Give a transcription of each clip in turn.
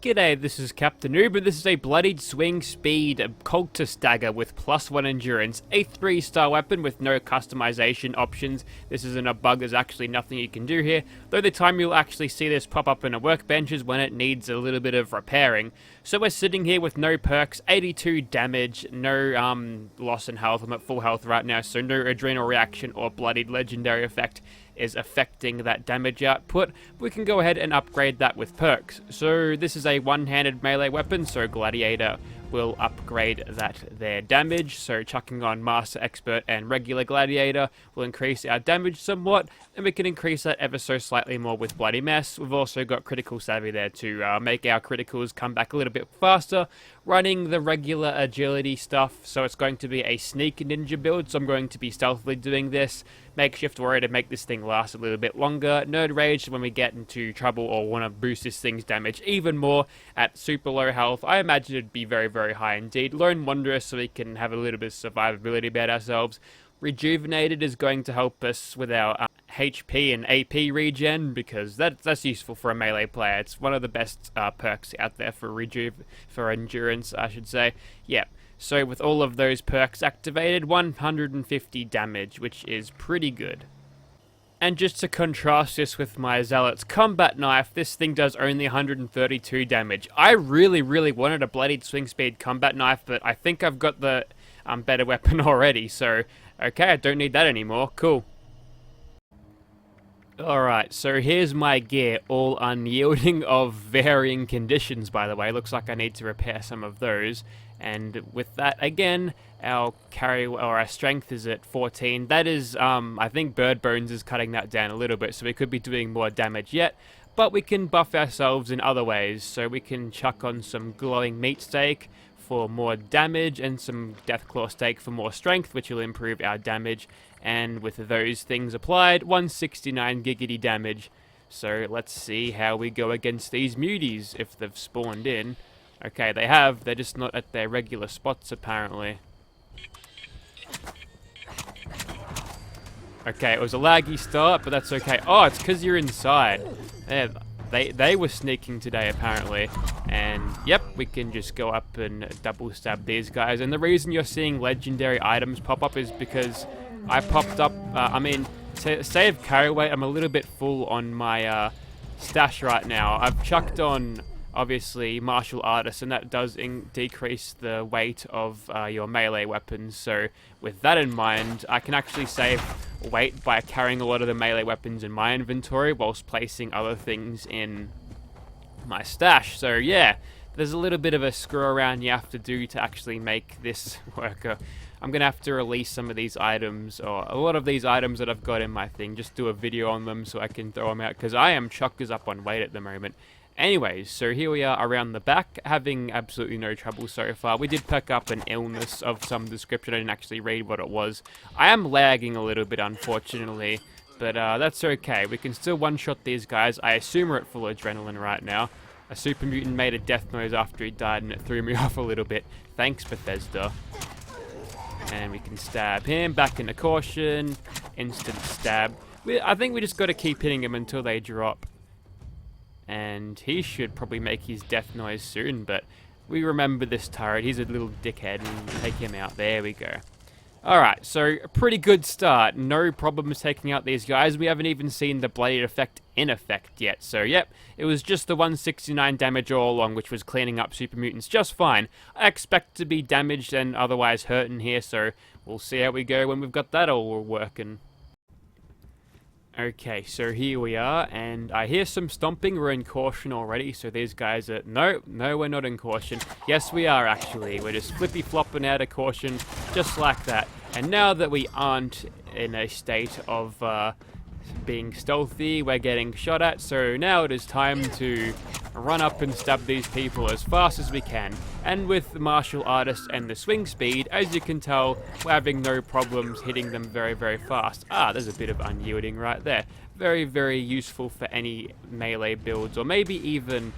G'day, this is Captainoob, and this is a Bloodied swing speed Cultist dagger with +1 endurance, a 3-star weapon with no customization options. This isn't a bug, there's actually nothing you can do here, though the time you'll actually see this pop up in a workbench is when it needs a little bit of repairing. So we're sitting here with no perks, 82 damage, no loss in health. I'm at full health right now, so no adrenal reaction or Bloodied legendary effect is affecting that damage output. We can go ahead and upgrade that with perks. So this is a one-handed melee weapon, so Gladiator will upgrade their damage. So chucking on Master, Expert, and regular Gladiator will increase our damage somewhat, and we can increase that ever so slightly more with Bloody Mess. We've also got Critical Savvy there to make our criticals come back a little bit faster. Running the regular agility stuff, so it's going to be a sneak ninja build, so I'm going to be stealthily doing this. Makeshift Warrior to make this thing last a little bit longer. Nerd Rage when we get into trouble or want to boost this thing's damage even more at super low health. I imagine it'd be very, very high indeed. Lone Wanderer so we can have a little bit of survivability about ourselves. Rejuvenated is going to help us with our HP and AP regen, because that's useful for a melee player. It's one of the best perks out there for endurance, I should say. Yep. So with all of those perks activated, 150 damage, which is pretty good. And just to contrast this with my Zealot's Combat Knife, this thing does only 132 damage. I really, really wanted a Bloodied swing speed combat knife, but I think I've got the better weapon already, so okay, I don't need that anymore. Cool. Alright, so here's my gear, all unyielding of varying conditions, by the way. Looks like I need to repair some of those. And with that, again, our strength is at 14. That is, I think Bird Bones is cutting that down a little bit, so we could be doing more damage yet. But we can buff ourselves in other ways, so we can chuck on some Glowing Meat Steak for more damage, and some Deathclaw Steak for more strength, which will improve our damage. And with those things applied, 169 giggity damage. So let's see how we go against these muties, if they've spawned in. Okay, they have. They're just not at their regular spots, apparently. Okay, it was a laggy start, but that's okay. Oh, it's because you're inside. They were sneaking today, apparently. And, yep, we can just go up and double stab these guys. And the reason you're seeing legendary items pop up is because I popped up... to save carry weight, I'm a little bit full on my stash right now. I've chucked on... obviously martial artist, and that does decrease the weight of your melee weapons. So with that in mind, I can actually save weight by carrying a lot of the melee weapons in my inventory whilst placing other things in my stash. So yeah, there's a little bit of a screw around you have to do to actually make this work. I'm gonna have to release some of these items, or a lot of these items that I've got in my thing, just do a video on them so I can throw them out, because I am chuckers up on weight at the moment. Anyways, so here we are around the back, having absolutely no trouble so far. We did pick up an illness of some description. I didn't actually read what it was. I am lagging a little bit, unfortunately, but that's okay. We can still one-shot these guys. I assume we're at full adrenaline right now. A super mutant made a death noise after he died, and it threw me off a little bit. Thanks, Bethesda. And we can stab him, back into caution, instant stab. I think we just got to keep hitting him until they drop. And he should probably make his death noise soon, but we remember this turret. He's a little dickhead, and take him out. There we go. Alright, so a pretty good start. No problems taking out these guys. We haven't even seen the Bloodied effect in effect yet. So, yep, it was just the 169 damage all along, which was cleaning up super mutants just fine. I expect to be damaged and otherwise hurt in here, so we'll see how we go when we've got that all working. Okay, so here we are, and I hear some stomping. We're in caution already, so these guys are... No, we're not in caution. Yes, we are, actually. We're just flippy-flopping out of caution, just like that. And now that we aren't in a state of being stealthy, we're getting shot at, so now it is time to run up and stab these people as fast as we can. And with the martial artist and the swing speed, as you can tell, we're having no problems hitting them very, very fast. Ah, there's a bit of unyielding right there. Very, very useful for any melee builds, or maybe even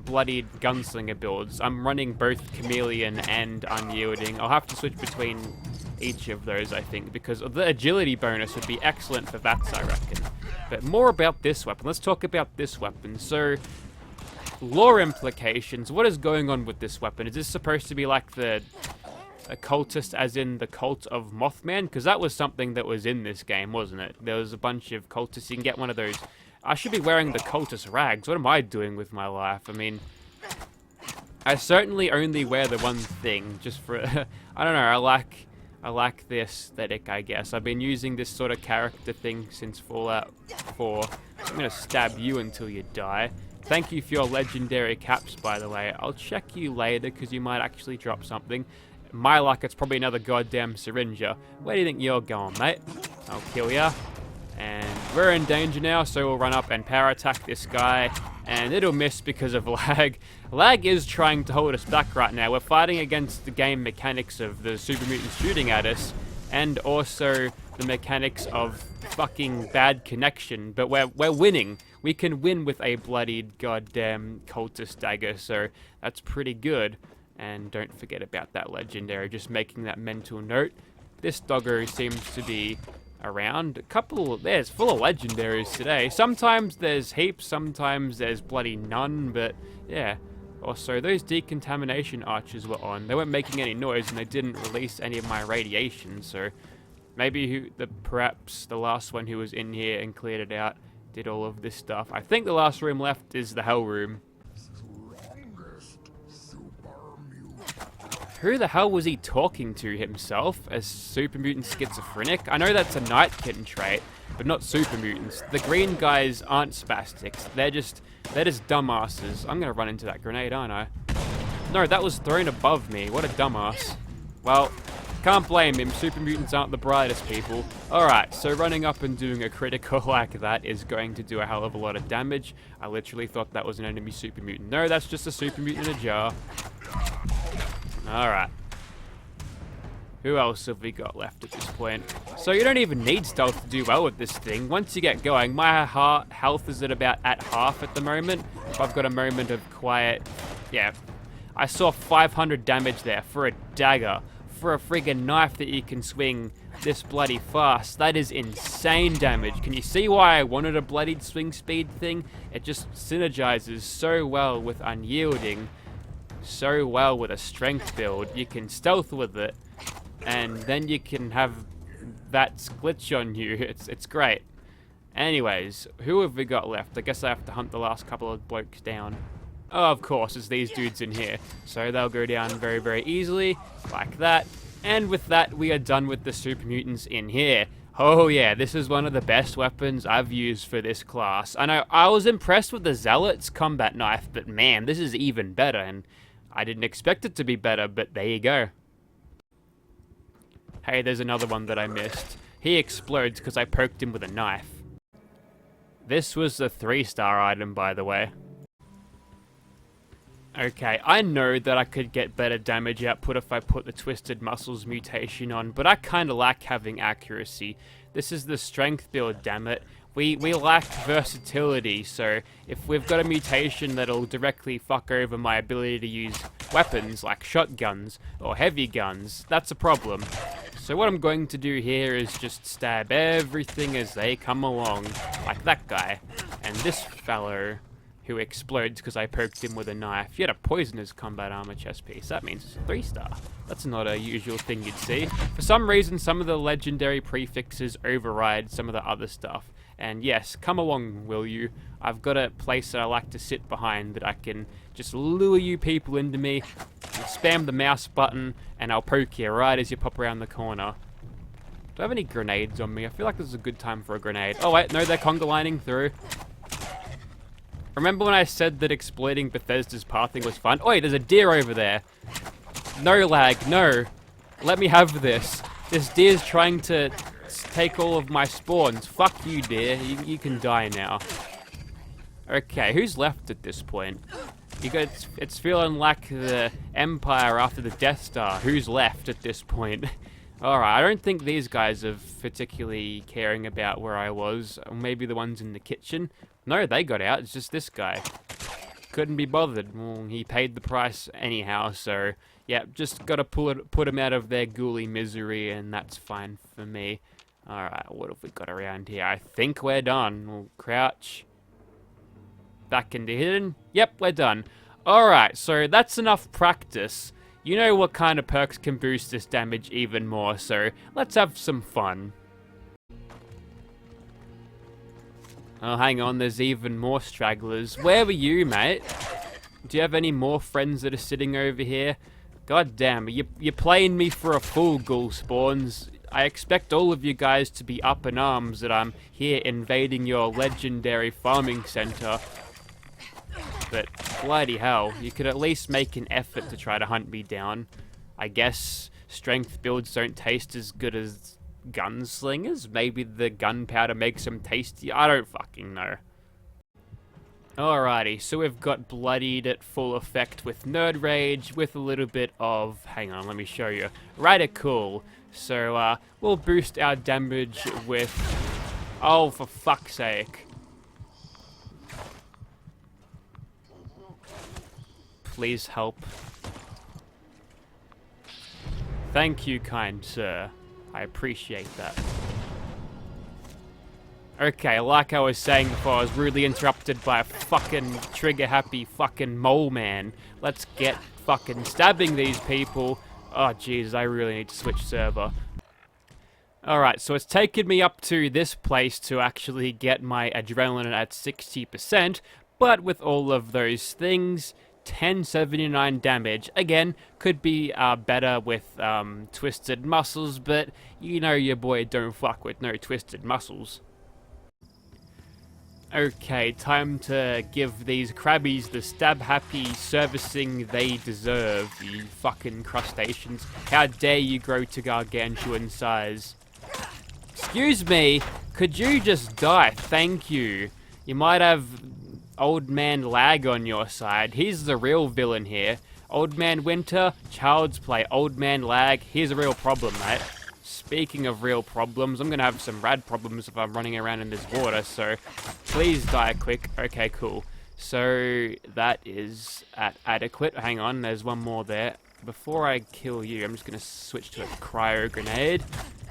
Bloodied gunslinger builds. I'm running both chameleon and unyielding. I'll have to switch between each of those, I think, because the agility bonus would be excellent for VATS, I reckon. But more about this weapon. Let's talk about this weapon. So lore implications. What is going on with this weapon? Is this supposed to be like a cultist, as in the cult of Mothman? Because that was something that was in this game, wasn't it? There was a bunch of cultists. You can get one of those. I should be wearing the cultist rags. What am I doing with my life? I mean, I certainly only wear the one thing just for... I don't know, I like the aesthetic, I guess. I've been using this sort of character thing since Fallout 4. I'm gonna stab you until you die. Thank you for your legendary caps, by the way. I'll check you later, because you might actually drop something. My luck, it's probably another goddamn syringer. Where do you think you're going, mate? I'll kill ya. And we're in danger now, so we'll run up and power attack this guy. And it'll miss because of lag. Lag is trying to hold us back right now. We're fighting against the game mechanics of the super mutants shooting at us, and also the mechanics of fucking bad connection. But we're winning. We can win with a bloodied goddamn cultist dagger, so that's pretty good. And don't forget about that legendary. Just making that mental note. This doggo seems to be around. There's full of legendaries today. Sometimes there's heaps, sometimes there's bloody none, but yeah. Also, those decontamination archers were on. They weren't making any noise, and they didn't release any of my radiation, so maybe perhaps the last one who was in here and cleared it out did all of this stuff. I think the last room left is the hell room. Who the hell was he talking to, himself as super mutant schizophrenic? I know that's a night kitten trait, but not super mutants. The green guys aren't spastics. They're just dumbasses. I'm gonna run into that grenade, aren't I? No, that was thrown above me. What a dumbass. Well, can't blame him. Super mutants aren't the brightest people. Alright, so running up and doing a critical like that is going to do a hell of a lot of damage. I literally thought that was an enemy super mutant. No, that's just a super mutant in a jar. Alright. Who else have we got left at this point? So you don't even need stealth to do well with this thing. Once you get going, my health is at half at the moment. If I've got a moment of quiet... Yeah. I saw 500 damage there for a dagger. For a friggin' knife that you can swing this bloody fast. That is insane damage. Can you see why I wanted a bloodied swing speed thing? It just synergizes so well with unyielding. So well with a strength build. You can stealth with it, and then you can have that glitch on you. It's great. Anyways, who have we got left? I guess I have to hunt the last couple of blokes down. Oh, of course, it's these dudes in here. So they'll go down very, very easily, like that. And with that, we are done with the super mutants in here. Oh yeah, this is one of the best weapons I've used for this class. I know I was impressed with the Zealot's combat knife, but man, this is even better, and I didn't expect it to be better, but there you go. Hey, there's another one that I missed. He explodes because I poked him with a knife. This was a 3-star item, by the way. Okay, I know that I could get better damage output if I put the Twisted Muscles mutation on, but I kinda like having accuracy. This is the strength build, damn it. We lack versatility, so if we've got a mutation that'll directly fuck over my ability to use weapons like shotguns or heavy guns, that's a problem. So what I'm going to do here is just stab everything as they come along, like that guy, and this fellow who explodes because I poked him with a knife. He had a poisonous combat armor chest piece. That means it's a 3-star. That's not a usual thing you'd see. For some reason, some of the legendary prefixes override some of the other stuff. And yes, come along, will you? I've got a place that I like to sit behind that I can just lure you people into me, spam the mouse button, and I'll poke you right as you pop around the corner. Do I have any grenades on me? I feel like this is a good time for a grenade. Oh wait, no, they're conga lining through. Remember when I said that exploiting Bethesda's pathing was fun? Oi, there's a deer over there. No lag, no. Let me have this. This deer's trying to take all of my spawns. Fuck you, deer. You can die now. Okay, who's left at this point? It's feeling like the Empire after the Death Star. Who's left at this point? Alright, I don't think these guys are particularly caring about where I was. Or maybe the ones in the kitchen. No, they got out. It's just this guy. Couldn't be bothered. Well, he paid the price anyhow, so... yeah, just gotta put him out of their ghouly misery, and that's fine for me. Alright, what have we got around here? I think we're done. We'll crouch. Back into hidden. Yep, we're done. Alright, so that's enough practice. You know what kind of perks can boost this damage even more, so let's have some fun. Oh, hang on, there's even more stragglers. Where were you, mate? Do you have any more friends that are sitting over here? God damn, you're playing me for a fool, ghoul spawns. I expect all of you guys to be up in arms that I'm here invading your legendary farming center. But bloody hell, you could at least make an effort to try to hunt me down. I guess strength builds don't taste as good as gunslingers? Maybe the gunpowder makes them tasty? I don't fucking know. Alrighty, so we've got Bloodied at full effect with Nerd Rage, with a little bit of, hang on, let me show you, Radical. So, we'll boost our damage with, oh, for fuck's sake. Please help. Thank you, kind sir. I appreciate that. Okay, like I was saying before, I was rudely interrupted by a fucking trigger-happy fucking mole man. Let's get fucking stabbing these people. Oh, jeez, I really need to switch server. Alright, so it's taken me up to this place to actually get my adrenaline at 60%, but with all of those things, 1079 damage. Again, could be better with twisted muscles, but you know your boy don't fuck with no twisted muscles. Okay, time to give these crabbies the stab-happy servicing they deserve, you fucking crustaceans. How dare you grow to gargantuan size. Excuse me, could you just die? Thank you. You might have Old Man Lag on your side. He's the real villain here. Old Man Winter, child's play. Old Man Lag, here's a real problem, mate. Speaking of real problems, I'm gonna have some rad problems if I'm running around in this water, so please die quick. Okay, cool. So that is adequate. Hang on, there's one more there. Before I kill you, I'm just gonna switch to a cryo grenade.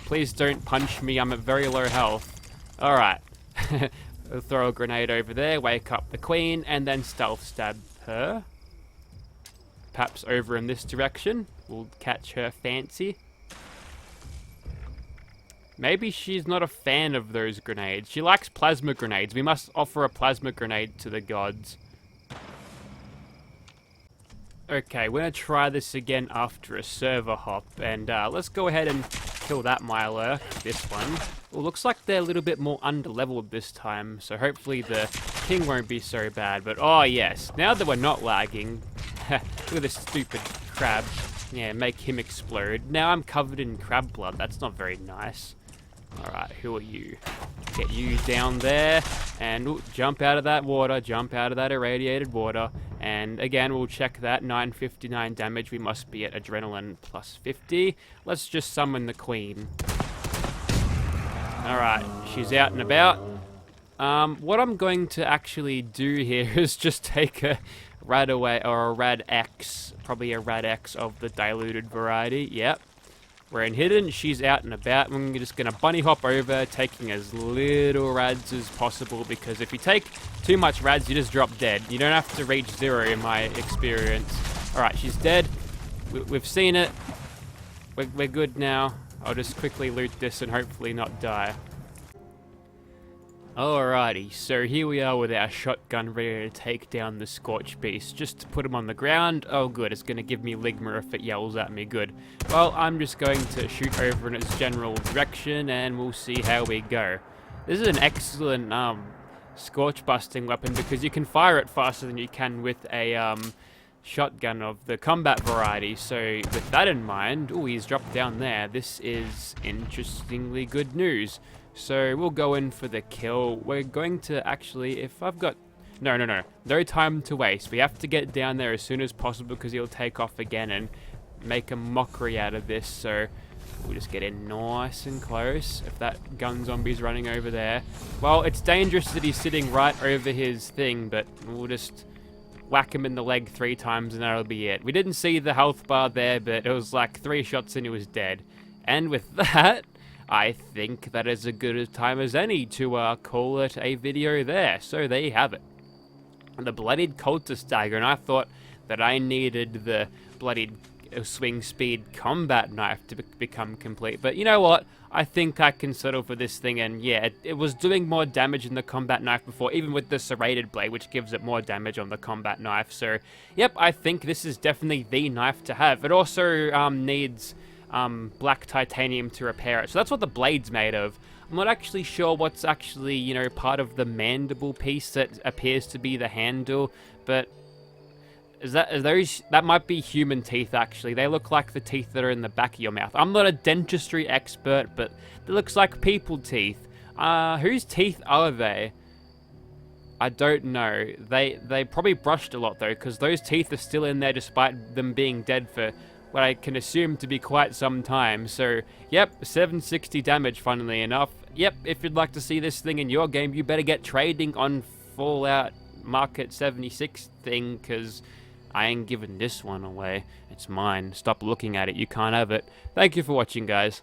Please don't punch me, I'm at very low health. Alright. Throw a grenade over there, wake up the queen, and then stealth stab her. Perhaps over in this direction. We'll catch her fancy. Maybe she's not a fan of those grenades. She likes plasma grenades. We must offer a plasma grenade to the gods. Okay, we're going to try this again after a server hop. And let's go ahead and kill that Myler, this one. Well, looks like they're a little bit more under-leveled this time. So hopefully the king won't be so bad. But oh yes, now that we're not lagging. Look at this stupid crab. Yeah, make him explode. Now I'm covered in crab blood. That's not very nice. Alright, who are you? Get you down there, and ooh, jump out of that water, jump out of that irradiated water, and again, we'll check that, 959 damage, we must be at adrenaline plus 50. Let's just summon the queen. Alright, she's out and about. What I'm going to actually do here is just take a Rad away, or a Rad X, probably a Rad X of the diluted variety, yep. We're in hidden, she's out and about. We're just going to bunny hop over, taking as little rads as possible, because if you take too much rads, you just drop dead. You don't have to reach 0 in my experience. Alright, she's dead. We've seen it. We're good now. I'll just quickly loot this and hopefully not die. Alrighty, so here we are with our shotgun ready to take down the Scorch Beast. Just to put him on the ground. Oh good, it's going to give me Ligma if it yells at me. Good. Well, I'm just going to shoot over in its general direction and we'll see how we go. This is an excellent Scorch busting weapon because you can fire it faster than you can with a shotgun of the combat variety. So with that in mind, oh, he's dropped down there. This is interestingly good news. So we'll go in for the kill. We're going to actually, if I've got... No time to waste. We have to get down there as soon as possible because he'll take off again and make a mockery out of this. So we'll just get in nice and close. If that gun zombie's running over there. Well, it's dangerous that he's sitting right over his thing, but we'll just whack him in the leg 3 times and that'll be it. We didn't see the health bar there, but it was like 3 shots and he was dead. And with that, I think that is as good a time as any to call it a video there. So there you have it. the Bloodied Cultist dagger, and I thought that I needed the Bloodied swing speed combat knife to become complete. But you know what? I think I can settle for this thing, and yeah, it was doing more damage in the combat knife before, even with the serrated blade, which gives it more damage on the combat knife. So, yep, I think this is definitely the knife to have. It also needs black titanium to repair it, so that's what the blade's made of. I'm not actually sure what's actually, you know, part of the mandible piece that appears to be the handle, but that might be human teeth, actually. They look like the teeth that are in the back of your mouth. I'm not a dentistry expert, but it looks like people teeth. Whose teeth are they? I don't know. They probably brushed a lot, though, because those teeth are still in there despite them being dead for what I can assume to be quite some time. So, yep, 760 damage, funnily enough. Yep, if you'd like to see this thing in your game, you better get trading on Fallout Market 76 thing, because I ain't giving this one away. It's mine. Stop looking at it. You can't have it. Thank you for watching, guys.